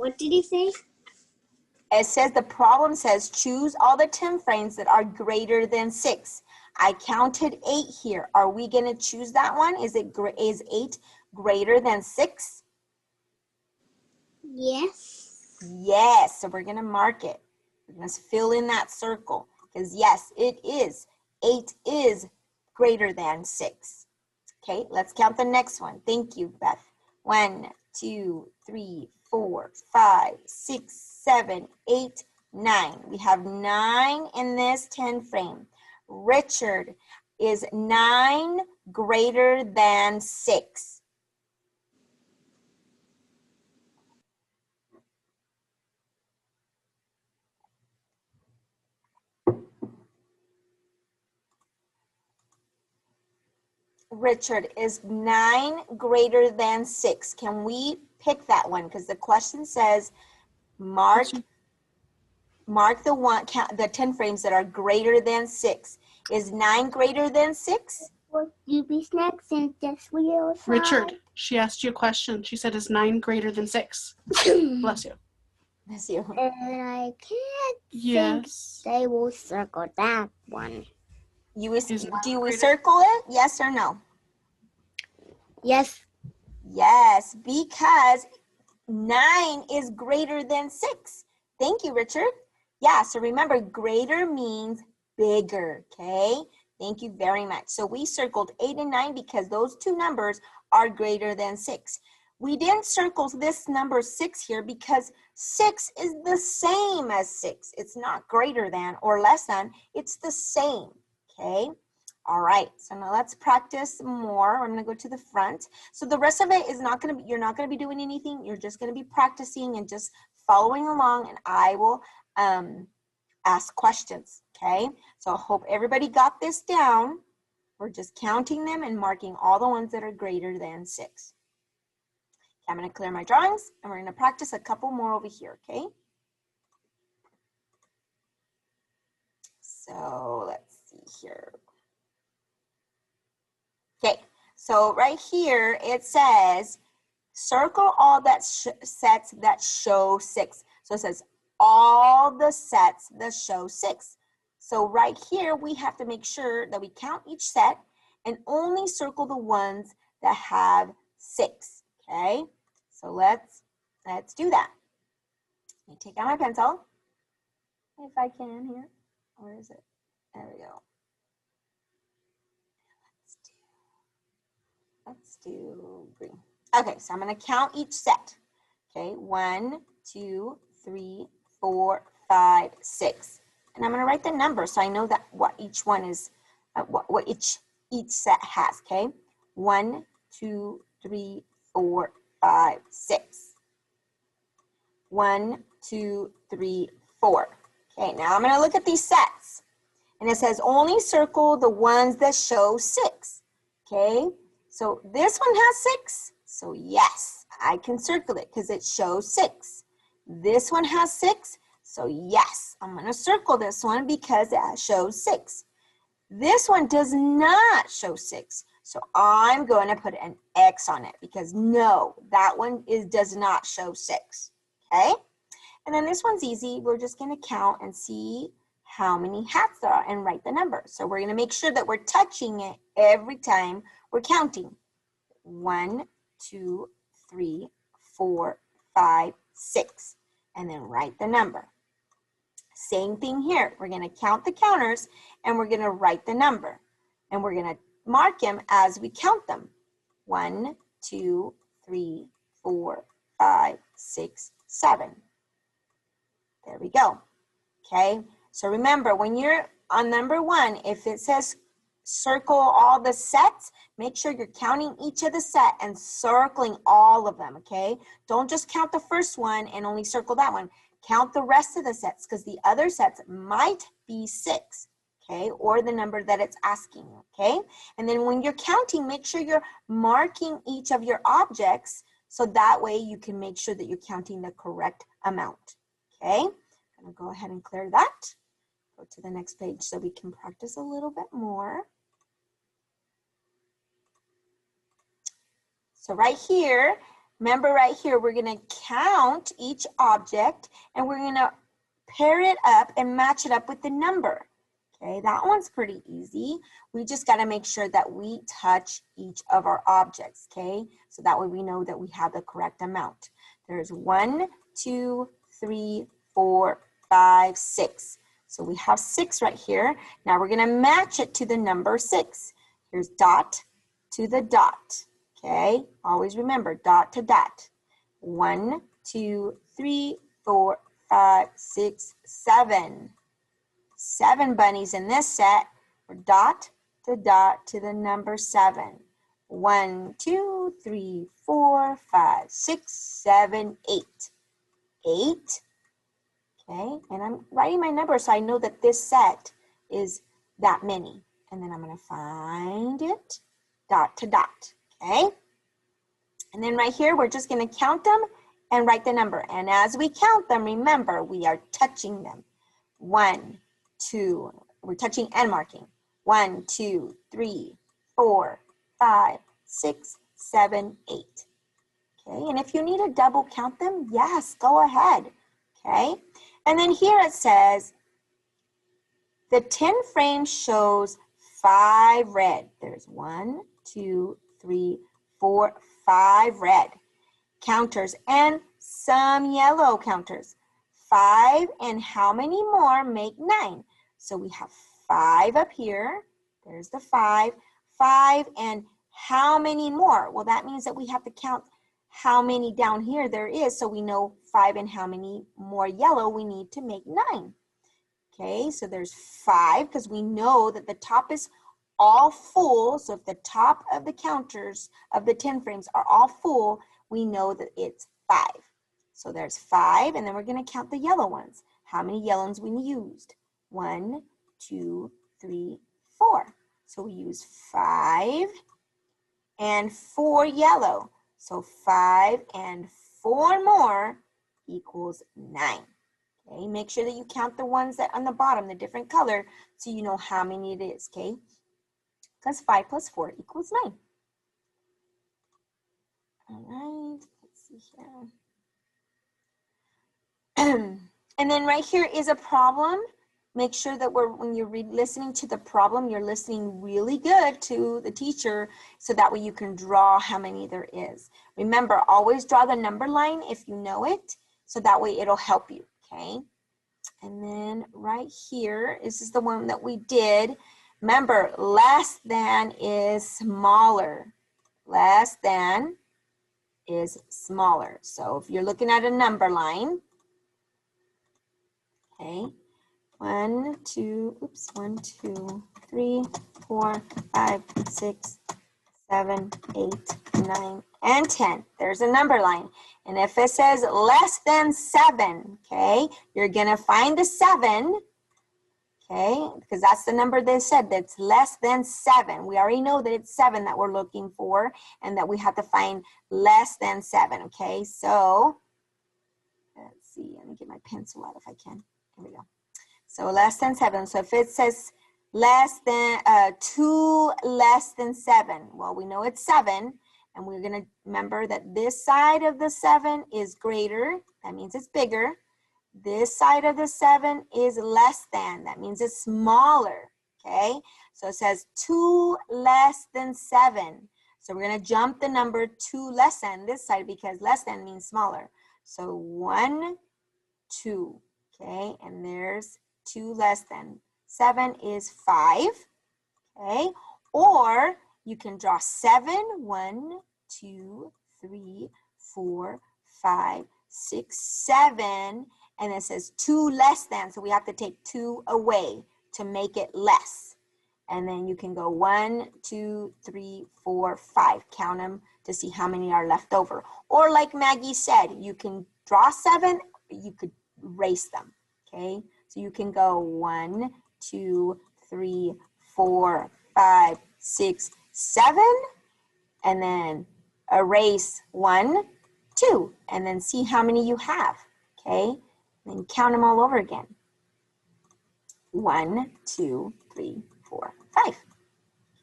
What did he say? It says the problem says choose all the 10 frames that are greater than 6. I counted 8 here. Are we going to choose that one? Is 8 greater than 6? Yes. Yes. So we're going to mark it. We're going to fill in that circle because yes, it is. 8 is greater than 6. Okay, let's count the next one. Thank you, Beth. 1, 2, 3, 4, 5, 6, 7, 8, 9. We have 9 in this 10 frame. Richard, is 9 greater than 6? Richard, is 9 greater than 6? Can we pick that one? Because the question says mark the 10 frames that are greater than 6. Is 9 greater than 6? You be snacks and just wheels. Richard, she asked you a question. She said, is 9 greater than 6? Bless you. Bless you. And I can't Yes. think they will circle that one. Do we circle it? Yes or no? Yes. Yes, because 9 is greater than 6. Thank you, Richard. Yeah, so remember, greater means bigger, okay? Thank you very much. So we circled 8 and 9 because those two numbers are greater than 6. We didn't circle this number 6 here because 6 is the same as 6. It's not greater than or less than, it's the same, okay? All right, so now let's practice more. I'm gonna go to the front. So the rest of it is not gonna be, you're not gonna be doing anything. You're just gonna be practicing and just following along, and I will ask questions, okay? So I hope everybody got this down. We're just counting them and marking all the ones that are greater than 6. Okay, I'm gonna clear my drawings and we're gonna practice a couple more over here, okay? So let's see here. Okay, so right here it says, circle all that sets that show 6. So it says all the sets that show 6. So right here we have to make sure that we count each set and only circle the ones that have 6. Okay, so let's do that. Let me take out my pencil if I can here. Where is it? There we go. Let's do green. Okay, so I'm going to count each set. Okay, 1, 2, 3, 4, 5, 6. And I'm going to write the number so I know that what each one is, what each set has. Okay, 1, 2, 3, 4, 5, 6. 1, 2, 3, 4. Okay, now I'm going to look at these sets. And it says only circle the ones that show 6. Okay. So this one has 6, so yes, I can circle it because it shows 6. This one has 6, so yes, I'm going to circle this one because it shows 6. This one does not show 6, so I'm going to put an X on it because no, that one does not show 6, okay? And then this one's easy. We're just going to count and see how many hats there are and write the number. So we're going to make sure that we're touching it every time we're counting. 1, 2, 3, 4, 5, 6, and then write the number. Same thing here. We're going to count the counters and we're going to write the number. And we're going to mark them as we count them. 1, 2, 3, 4, 5, 6, 7. There we go. Okay. So remember, when you're on number 1, if it says circle all the sets, make sure you're counting each of the set and circling all of them, okay? Don't just count the first one and only circle that one. Count the rest of the sets because the other sets might be 6, okay? Or the number that it's asking, okay? And then when you're counting, make sure you're marking each of your objects so that way you can make sure that you're counting the correct amount, okay? I'm gonna go ahead and clear that. Go to the next page so we can practice a little bit more. So right here, remember right here, we're going to count each object and we're going to pair it up and match it up with the number. Okay, that one's pretty easy. We just got to make sure that we touch each of our objects, okay? So that way we know that we have the correct amount. There's 1, 2, 3, 4, 5, 6. So we have 6 right here. Now we're going to match it to the number 6. Here's dot to the dot, okay? Always remember, dot to dot. 1, 2, 3, 4, 5, 6, 7. 7 bunnies in this set. We're dot to the number 7. 1, 2, 3, 4, 5, 6, 7, 8. 8. Okay, and I'm writing my number so I know that this set is that many. And then I'm going to find it, dot to dot, okay? And then right here, we're just going to count them and write the number. And as we count them, remember, we are touching them. 1, 2, we're touching and marking. 1, 2, 3, 4, 5, 6, 7, 8. Okay, and if you need to double count them, yes, go ahead. Okay, and then here it says, the 10 frame shows 5 red. There's 1, 2, 3, 4, 5 red counters and some yellow counters. 5 and how many more make 9? So we have 5 up here. There's the 5. 5 and how many more? Well, that means that we have to count how many down here there is, so we know 5 and how many more yellow we need to make 9. Okay, so there's 5 because we know that the top is all full. So if the top of the counters of the 10 frames are all full, we know that it's 5. So there's 5, and then we're going to count the yellow ones. How many yellow ones we used? 1, 2, 3, 4. So we use 5 and 4 yellow. So 5 and 4 more equals 9. Okay, make sure that you count the ones that on the bottom, the different color, so you know how many it is, okay? Because 5 plus 4 equals 9. All right, let's see here. And then right here is a problem. Make sure that when you're listening to the problem, you're listening really good to the teacher so that way you can draw how many there is. Remember, always draw the number line if you know it, so that way it'll help you, okay? And then right here, this is the one that we did. Remember, less than is smaller. Less than is smaller. So if you're looking at a number line, okay, 1, 2, 3, 4, 5, 6, 7, 8, 9, and 10. There's a number line. And if it says less than 7, okay, you're going to find the 7, okay, because that's the number they said, that's less than 7. We already know that it's 7 that we're looking for and that we have to find less than 7, okay? So, let's see, let me get my pencil out if I can. Here we go. So less than 7. So if it says less than 2 less than 7, well, we know it's 7, and we're going to remember that this side of the 7 is greater. That means it's bigger. This side of the 7 is less than. That means it's smaller. Okay. So it says 2 less than 7. So we're going to jump the number 2 less than this side because less than means smaller. So 1, 2. Okay. And there's 2 less than. 7 is 5, okay? Or you can draw 7, 1, 2, 3, 4, 5, 6, 7, and it says 2 less than, so we have to take 2 away to make it less. And then you can go 1, 2, 3, 4, 5. Count them to see how many are left over. Or like Maggie said, you can draw 7, you could erase them, okay? So you can go 1, 2, 3, 4, 5, 6, 7, and then erase 1, 2, and then see how many you have, okay? And then count them all over again. 1, 2, 3, 4, 5,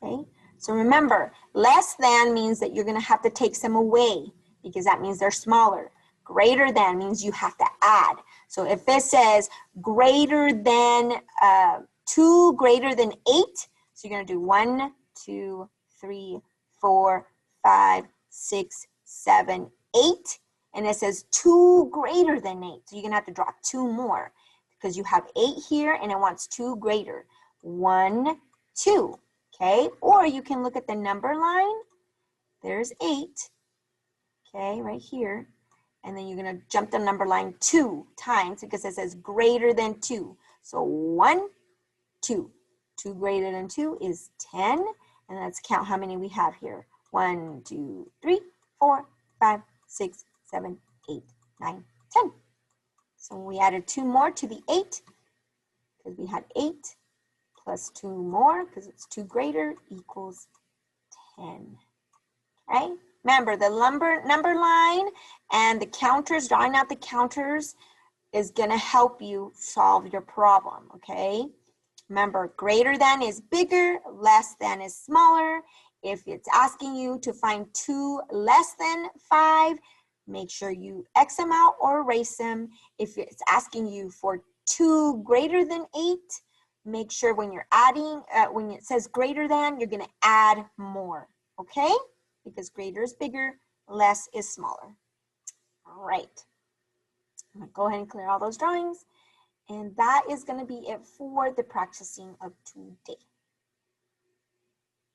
okay? So remember, less than means that you're gonna have to take some away because that means they're smaller. Greater than means you have to add. So if it says greater than 2 greater than 8, so you're going to do 1, 2, 3, 4, 5, 6, 7, 8. And it says 2 greater than 8. So you're going to have to draw 2 more because you have 8 here and it wants 2 greater. 1, 2. Okay, or you can look at the number line. There's 8. Okay, right here. And then you're going to jump the number line 2 times because it says greater than 2. So 1, 2. 2 greater than 2 is 10. And let's count how many we have here. 1, 2, 3, 4, 5, 6, 7, 8, 9, 10. So we added 2 more to the 8 because we had 8 plus 2 more because it's 2 greater equals 10. Okay? Remember, the number line and the counters, drawing out the counters is going to help you solve your problem, okay? Remember, greater than is bigger, less than is smaller. If it's asking you to find 2 less than 5, make sure you X them out or erase them. If it's asking you for 2 greater than 8, make sure when you're adding, when it says greater than, you're going to add more, okay? Because greater is bigger, less is smaller. All right. I'm going to go ahead and clear all those drawings. And that is going to be it for the practicing of today.